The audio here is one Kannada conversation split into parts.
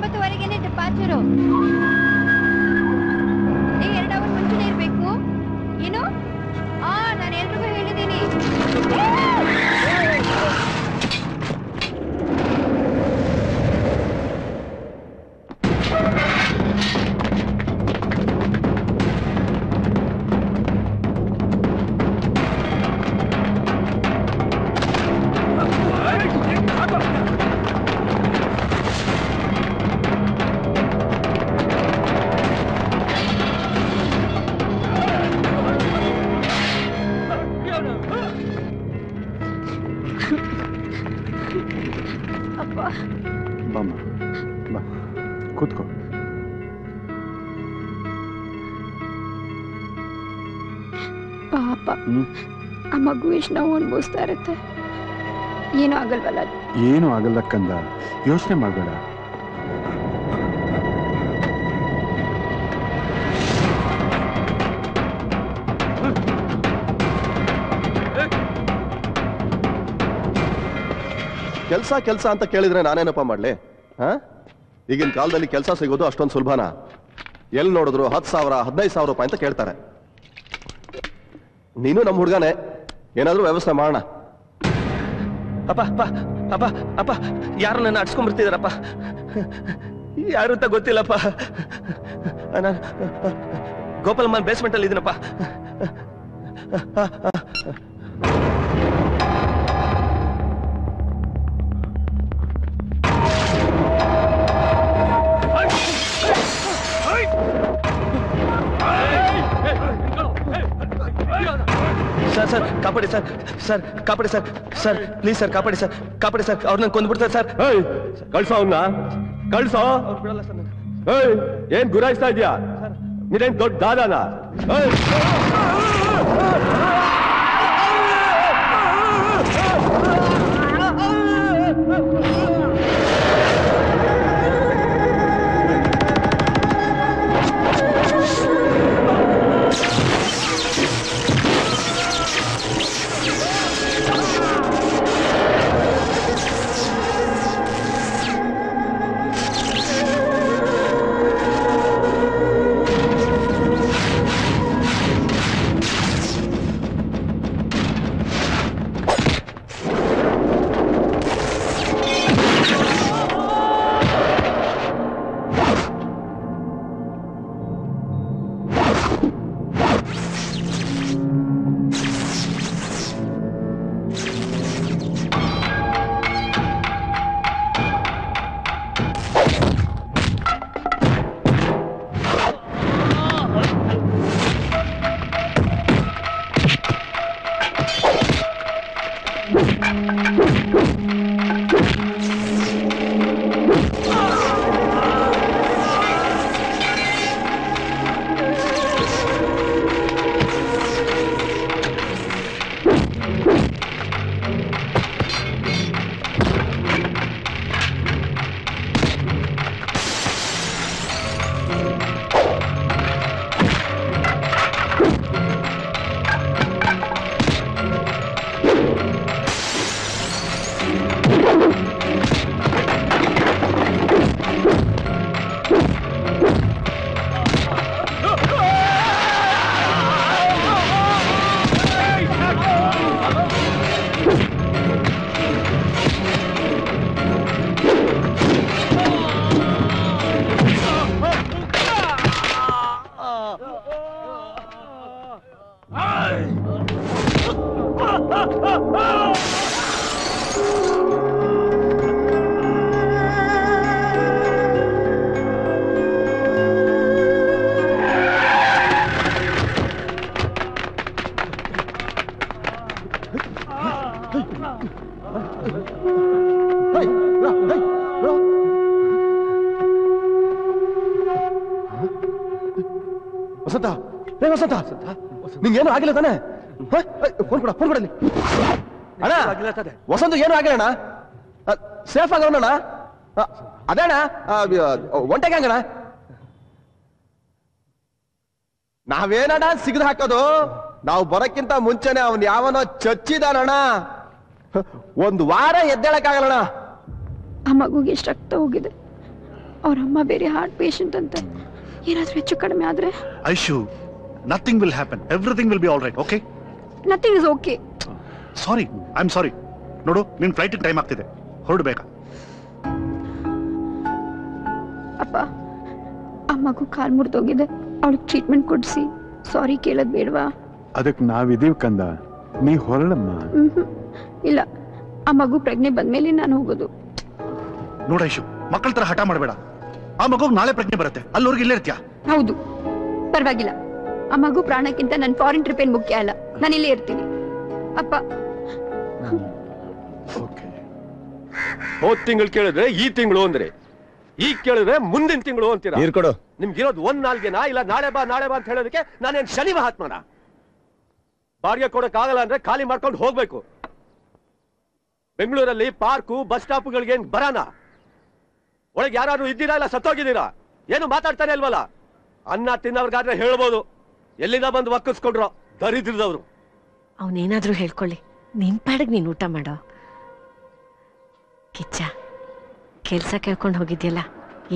9:30ಗೆನೆ ಡಿಪಾರ್ಚರು. 2 ಅವರ್ ಮುಂಚೆನೇ ಇರ್ಬೇಕು. ಏನು? ನಾನು ಎಲ್ರಿಗೂ ಹೇಳಿದ್ದೀನಿ. ಕೂತ್ಕೋ. ಪಾಪ ಆ ಮಗು ಎಷ್ಟು ನೋವು ಅನುಭವಿಸ್ತಾ ಇರುತ್ತೆ. ಏನೂ ಆಗಲ್ವಲ್ಲ? ಏನೂ ಆಗಲ್ಲಕ್ಕಂದ, ಯೋಚನೆ ಮಾಡಬೇಡ. ಕೆಲಸ ಅಂತ ಕೇಳಿದ್ರೆ ನಾನೇನಪ್ಪ ಮಾಡ್ಲಿ? ಈಗಿನ ಕಾಲದಲ್ಲಿ ಕೆಲಸ ಸಿಗೋದು ಅಷ್ಟೊಂದು ಸುಲಭನಾ? ಎಲ್ಲಿ ನೋಡಿದ್ರು 10,000 15,000 ರೂಪಾಯಿ ಅಂತ ಕೇಳ್ತಾರೆ. ನೀನು ನಮ್ಮ ಹುಡುಗನೇ, ಏನಾದ್ರೂ ವ್ಯವಸ್ಥೆ ಮಾಡೋಣ. ಅಪ್ಪ ಅಪ್ಪ ಅಪ್ಪ ಅಪ್ಪ ಯಾರು ನನ್ನ ಅಡ್ಸ್ಕೊಂಡ್ಬಿಡ್ತಿದಾರಪ್ಪ. ಯಾರು ಅಂತ ಗೊತ್ತಿಲ್ಲಪ್ಪ. ನಾನು ಗೋಪಾಲಮ್ಮನ ಬೇಸ್ಮೆಂಟ್ ಅಲ್ಲಿ ಇದೀನಪ್ಪ. ಸರ್ ಕಾಪಾಡಿ ಸರ್, ಸರ್ ಕಾಪಾಡಿ ಸರ್, ಸರ್ ಪ್ಲೀಸ್ ಸರ್ ಕಾಪಾಡಿ ಸರ್, ಕಾಪಾಡಿ ಸರ್. ಅವ್ರನ್ನ ಕೊಂದ್ಬಿಡ್ತಾರೆ ಸರ್. ಕಳ್ಸೋ ಅವನ್ನ, ಕಳ್ಸೋ. ಏನ್ ಗುರಾಯಿಸ್ತಾ ಇದೆಯಾ? ನೀನೇನ್ ದೊಡ್ಡ ದಾದಾನ? ವಸಂತ, ರೇ ವಸಂತ, ನಿಂಗೇನು ಆಗಿಲ್ಲ ತಾನೆ? ಫೋನ್ ಕೊಡಲಿ. ಅಣ್ಣ ವಸಂತ ಏನು ಆಗಿಲ್ಲ ಅಣ್ಣ, ಸೇಫ್ ಆಗವಣ್ಣ. ಅದೇ ಅಣ್ಣ, ಒಂಟೆಗೆ ಹಂಗಣ್ಣ. ನಾವೇನಣ್ಣ ಸಿಗದು ಹಾಕೋದು? ನಾವು ಬರೋಕ್ಕಿಂತ ಮುಂಚೆನೆ ಅವನ್ ಯಾವನೋ ಚಚ್ಚಿದಾನಣ್ಣ. 1 ವಾರ ಎದ್ದೇಳಕ್ಕಾಗಲ್ಲಣ್ಣ. ಆ ಮಗುಗೆ ಎಷ್ಟು ರಕ್ತ ಹೋಗಿದೆ. ಅವ್ರ ಅಮ್ಮ ಬೇರೆ ಹಾರ್ಟ್ ಪೇಷಂಟ್ ಅಂತೆ. ಏನಾದ್ರೂ ಹೆಚ್ಚು ಕಡಿಮೆ ಆದ್ರೆ? Aishu, nothing will happen. Everything will be all right. Okay? Nothing is okay. Sorry, I am sorry. ನೋಡು, ನಿನ್ ಫ್ಲೈಟ್ ಟೈಮ್ ಆಗ್ತಿದೆ, ಹೊರಡ್ಬೇಕಾ? ಅಪ್ಪ, ಅಮ್ಮಗೂ ಕಾಲ್ ಮುರಿದೋಗಿದೆ, ಅವಳಿಗೆ ಟ್ರೀಟ್ಮೆಂಟ್ ಕೊಡಿಸಿ. ಸಾರಿ ಕೇಳೋದ್ ಬೇಡವಾ? ಅದಕ್ಕೆ ನಾವಿದೀವಿ ಕಂದ, ನೀ ಹೊರಡಮ್ಮ. ಇಲ್ಲ, ಆ ಮಗು ಪ್ರಜ್ಞೆ ಬಂದ್ಮೇಲೆ ನಾನು ಹೋಗೋದು. ನೋಡ ಐಶು, ಮಕ್ಕಳ ತರ ಹಠ ಮಾಡಬೇಡ. ಆ ಮಗು ನಾಳೆ ಪ್ರಜ್ಞೆ ಬರುತ್ತೆ, ಅಲ್ಲಿವರೆಗೆ ಇಲ್ಲೇ ಇರ್ತೀಯಾ? ಹೌದು, ಪರವಾಗಿಲ್ಲ. ಆ ಮಗು ಪ್ರಾಣಕ್ಕಿಂತ ನನ್ನ ಫಾರಿನ್ ಟ್ರಿಪ್ ಏನ್ ಮುಖ್ಯ ಅಲ್ಲ. ನಾನು ಇಲ್ಲೇ ಇರ್ತೀನಿ ಅಪ್ಪ. ಹೋದ್ ತಿಂಗಳು ಕೇಳಿದ್ರೆ ಈ ತಿಂಗಳು ಅಂದ್ರೆ, ಈಗ ಕೇಳಿದ್ರೆ ಮುಂದಿನ ತಿಂಗಳು ಅಂತೀರಾ? ನೀರ್ಕೊಡು. ನಿಮ್ಗಿರೋದು ಒಂದ್ ನಾಲ್ಗೆನಾ? ಇಲ್ಲ ನಾಳೆ ಬಾ ಅಂತ ಹೇಳೋದಕ್ಕೆ ನಾನೇನ್ ಶನಿ ಮಹಾತ್ಮನ? ಬಾಡಿಗೆ ಕೊಡಕ್ ಆಗಲ್ಲ ಅಂದ್ರೆ ಖಾಲಿ ಮಾಡ್ಕೊಂಡು ಹೋಗ್ಬೇಕು. ಬೆಂಗಳೂರಲ್ಲಿ ಪಾರ್ಕು ಬಸ್ ಸ್ಟಾಪ್ಗಳಿಗೆ ಬರಾನ? ಒಳಗೆ ಯಾರು ಇದ್ದೀರಾ ಇಲ್ಲ ಸತ್ತೋಗಿದ್ದೀರಾ? ಏನು ಮಾತಾಡ್ತಾನೆ ಅಲ್ವಲ್ಲ? ಅನ್ನ ತಿನ್ನವ್ರಿಗಾದ್ರೆ ಹೇಳ್ಬೋದು, ಎಲ್ಲಿಂದ ಬಂದು ಒಕ್ಕಿಸ್ಕೊಂಡ್ರು ದರಿದ್ರದವ್ರು. ಅವನೇನಾದ್ರೂ ಹೇಳ್ಕೊಳ್ಳಿ, ನಿನ್ ಪಾಡಿಗೆ ನೀನ್ ಊಟ ಮಾಡೋ. ಕಿಚ್ಚ, ಕೆಲ್ಸ ಕೇಳ್ಕೊಂಡು ಹೋಗಿದ್ಯಲ್ಲ,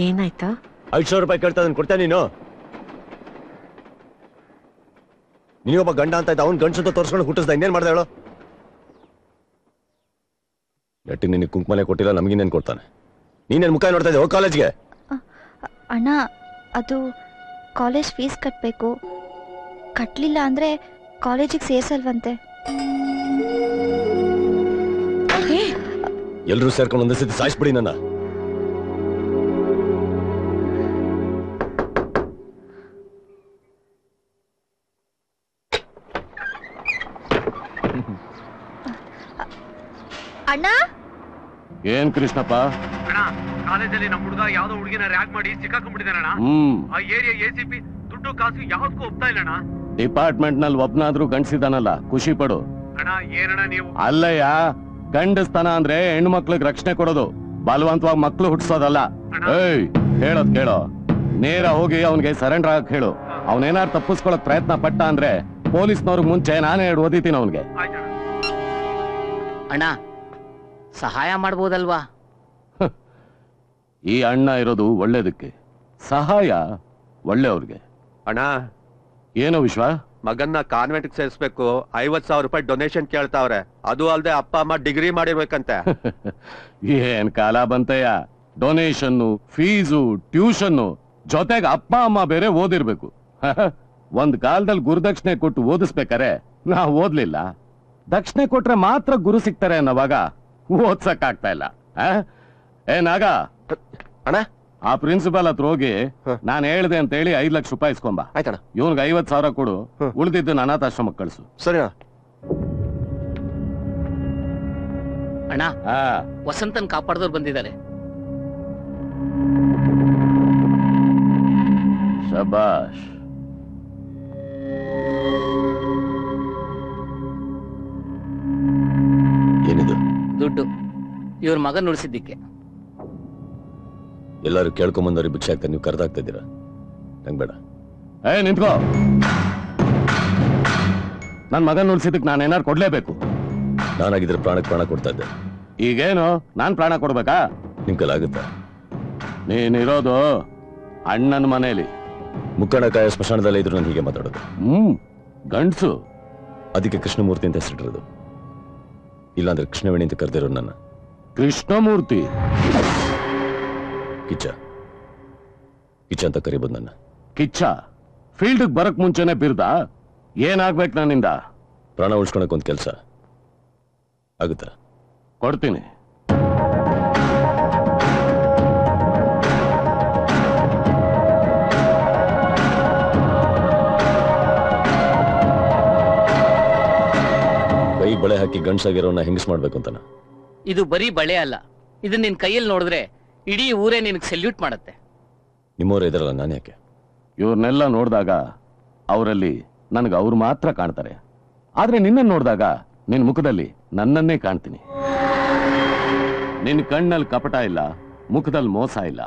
ಏನಾಯ್ತು? 500 ರೂಪಾಯಿ ಕೇಳ್ತಾ ಕೊಡ್ತೇ ನೀನು? ನೀನೊಬ್ಬ ಗಂಡ ಅಂತ ಇದ್ದ, ಅವ್ನು ಗಂಡಸಂತ ತೋರಿಸ್ಕೊಂಡು ಹುಟ್ಟಿಸ್ದ, ಇನ್ನೇನ್ ಮಾಡ್ದೆ ಹೇಳು? ಎಟ್ಟಿ ನಿನಗೆ ಕುಂಕುಮನೆ ಕೊಟ್ಟಿಲ್ಲ, ನಮಗಿನ್ನೇನು ಕೊಡ್ತಾನೆ? ನೀನೇನು ಮುಖ ನೋಡ್ತಾ ಇದ್ದೆ? ಹೋಗಿ ಕಾಲೇಜ್ಗೆ. ಅಣ್ಣ, ಅದು ಕಾಲೇಜ್ ಫೀಸ್ ಕಟ್ಟಬೇಕು. ಕಟ್ಟಲಿಲ್ಲ ಅಂದ್ರೆ ಕಾಲೇಜಿಗೆ ಸೇರ್ಸಲ್ವಂತೆ. ಎಲ್ಲರೂ ಸೇರ್ಕೊಂಡು ಒಂದೇ ಸತಿ ಸಾಯಿಸ್ಬಿಡಿ ನನ್ನ. ಅಣ್ಣ, ಏನ್ ಕೃಷ್ಣಪ್ಪ? ಕಾಲೇಜಲ್ಲಿ ನಮ್ಮ ಹುಡುಗ ಯಾವ್ದೋ ಹುಡುಗಿನ ರ್ಯಾಗ್ ಮಾಡಿ ಸಿಕ್ಕಾಕೊಂಡ್ಬಿಟ್ಟಿದ್ದಾನಣ್ಣ. ಆ ಏರಿಯಾ ACP ದುಡ್ಡು ಕಾಸು ಯಾವ್ದಕ್ಕೂ ಒಪ್ತಾ ಇಲ್ಲಣ್ಣ. ಡಿಪಾರ್ಟ್ಮೆಂಟ್ ನಲ್ಲಿ ಒಬ್ನಾದ್ರೂ ಗಂಡಸಿದಾನಲ್ಲ, ಖುಷಿ ಪಡು. ಅಣ್ಣ, ಏನಣ್ಣ ನೀವು? ಅಲ್ಲಯ್ಯ, ಗಂಡಸ್ತನ ಅಂದ್ರೆ ಹೆಣ್ಣು ಮಕ್ಳಿಗೆ ರಕ್ಷಣೆ ಕೊಡೋದು, ಬಲವಂತವಾಗಿ ಮಕ್ಳು ಹುಟ್ಟಿಸೋದಲ್ಲ. ಏಯ್, ಹೇಳೋದ್ ಕೇಳೋ. ನೇರ ಹೋಗಿ ಅವನ್ಗೆ ಸರೆಂಡರ್ ಆಗಕ್ ಹೇಳು. ಅವನೇನಾರು ತಪ್ಪಿಸ್ಕೊಳಕ್ ಪ್ರಯತ್ನ ಪಟ್ಟ ಅಂದ್ರೆ ಪೊಲೀಸ್ನವ್ರಿಗೆ ಮುಂಚೆ ನಾನೇ ಓದಿತೀನಿ ಅವನ್ಗೆ. ಅಣ್ಣ, ಸಹಾಯ ಮಾಡ್ಬೋದಲ್ವಾ? ಈ ಅಣ್ಣ ಇರೋದು ಒಳ್ಳೇದಕ್ಕೆ, ಸಹಾಯ ಒಳ್ಳೆಯವ್ರಿಗೆ. ಅಣ್ಣ, ಏನೋ ವಿಶ್ವ? ಮಗನ್ನ ಕಾನ್ವೆಂಟ್ ಸೇರಿಸ್ಬೇಕು, 50,000 ರೂಪಾಯಿ ಡೊನೇಷನ್ ಕೇಳ್ತಾವ್ರೆ. ಅದು ಅಲ್ಲದೆ ಅಪ್ಪ ಅಮ್ಮ ಡಿಗ್ರಿ ಮಾಡಿರ್ಬೇಕಂತೆ. ಏನ್ ಕಾಲ ಬಂತಯ್ಯ, ಡೊನೇಷನ್ನು, ಫೀಸು, ಟ್ಯೂಷನ್ನು, ಜೊತೆಗೆ ಅಪ್ಪ ಅಮ್ಮ ಬೇರೆ ಓದಿರ್ಬೇಕು. ಒಂದ್ ಕಾಲದಲ್ಲಿ ಗುರುದಕ್ಷಿಣೆ ಕೊಟ್ಟು ಓದಿಸ್ಬೇಕಾರೆ ನಾವು ಓದ್ಲಿಲ್ಲ. ದಕ್ಷಿಣೆ ಕೊಟ್ರೆ ಮಾತ್ರ ಗುರು ಸಿಗ್ತಾರೆ ಅನ್ನೋವಾಗ ಓದ್ಸಕ್ ಆಗ್ತಾ ಇಲ್ಲ. ಏನಾಗ ಅಣ್ಣ, ಆ ಪ್ರಿನ್ಸಿಪಾಲ್ ಹತ್ರ ಹೋಗಿ ನಾನು ಹೇಳ್ದೆ ಅಂತ ಹೇಳಿ 5 ಲಕ್ಷ ರೂಪಾಯಿ ಇಸ್ಕೊಂಬ. ಆಯ್ತಣ್ಣ. ಇವನ್ಗೆ 50,000 ಕೊಡು, ಉಳಿದಿದ್ದು ಅನಾಥಾಶ್ರಮಕ್ಕೆ ಕಳಿಸು. ಸರಿ ಅಣ್ಣ, ವಸಂತನ್ ಕಾಪಾಡದವ್ರು ಬಂದಿದ್ದಾರೆ. ಶಬಾಷ್. ಏನಿದು? ದುಡ್ಡು ಇವ್ರ ಮಗನ್ ಉಳಿಸಿದ್ದಕ್ಕೆ. ಎಲ್ಲರೂ ಕೇಳ್ಕೊಂಬಂದವ್ರಿಗೆ ಭಿಕ್ಷೆ ಆಗ್ತಾರೆ, ನೀವು ಕರೆದಾಗ್ತಾ ಇದ್ದೀರಾ? ನಂಗೆ ಬೇಡ. ನಿಂತ್ಕೋ. ನನ್ ಮಗನ್ ಉಳಿಸಿದಕ್ಕೆ ನಾನು ಏನಾರು ಕೊಡ್ಲೇಬೇಕು. ನಾನಾಗಿದ್ರೆ ಪ್ರಾಣಕ್ಕೆ ಪ್ರಾಣ ಕೊಡ್ತಾ ಇದ್ದೆ. ಈಗೇನು ನಾನ್ ಪ್ರಾಣ ಕೊಡ್ಬೇಕಾ? ನಿಮ್ ಕೈಲಾಗುತ್ತಾ? ನೀನಿರೋದು ಅಣ್ಣನ ಮನೆಯಲ್ಲಿ. ಮುಕ್ಕಣಕಾಯ ಸ್ಮಶಾನದಲ್ಲೇ ಇದ್ರು ನಾನು ಹೀಗೆ ಮಾತಾಡೋದು. ಗಂಡ್ಸು. ಅದಕ್ಕೆ ಕೃಷ್ಣಮೂರ್ತಿ ಅಂತ ಹೆಸರಿಟ್ಟಿರೋದು. ಇಲ್ಲಾಂದ್ರೆ ಕೃಷ್ಣವೇಣಿ ಅಂತ ಕರೆದಿರೋ ನನ್ನ. ಕೃಷ್ಣಮೂರ್ತಿ? ಕಿಚ್ಚ ಕಿಚ್ಚ ಅಂತ ಕರಿಬೋದು ನನ್ನ. ಕಿಚ್ಚ ಫೀಲ್ಡ್ ಬರಕ್ ಮುಂಚೆನೆ ಬಿರ್ದ? ಏನಾಗ್ಬೇಕು ನನ್ನಿಂದ? ಪ್ರಾಣ ಉಳಿಸ್ಕೊಳಕ್ ಒಂದ್ ಕೆಲ್ಸ ಆಗುತ್ತಾ? ಕೊಡ್ತೀನಿ. ಕೈ ಬಳೆ ಹಾಕಿ ಗಂಡ್ಸಾಗಿರೋನ್ನ ಹೆಂಗಸ್ ಮಾಡ್ಬೇಕು ಅಂತನ? ಇದು ಬರೀ ಬಳೆ ಅಲ್ಲ, ಇದನ್ನ ನಿನ್ ಕೈಯಲ್ಲಿ ನೋಡಿದ್ರೆ ಇಡೀ ಊರೇ ನಿನಗೆ ಸೆಲ್ಯೂಟ್ ಮಾಡತ್ತೆ. ನಿಮ್ಮವ್ರ ಇದ್ರಲ್ಲ, ನಾನು ಯಾಕೆ? ಇವ್ರನ್ನೆಲ್ಲ ನೋಡಿದಾಗ ಅವರಲ್ಲಿ ನನಗೆ ಅವ್ರು ಮಾತ್ರ ಕಾಣ್ತಾರೆ. ಆದ್ರೆ ನಿನ್ನನ್ನು ನೋಡಿದಾಗ ನಿನ್ ಮುಖದಲ್ಲಿ ನನ್ನನ್ನೇ ಕಾಣ್ತೀನಿ. ನಿನ್ ಕಣ್ಣಲ್ಲಿ ಕಪಟ ಇಲ್ಲ, ಮುಖದಲ್ಲಿ ಮೋಸ ಇಲ್ಲ.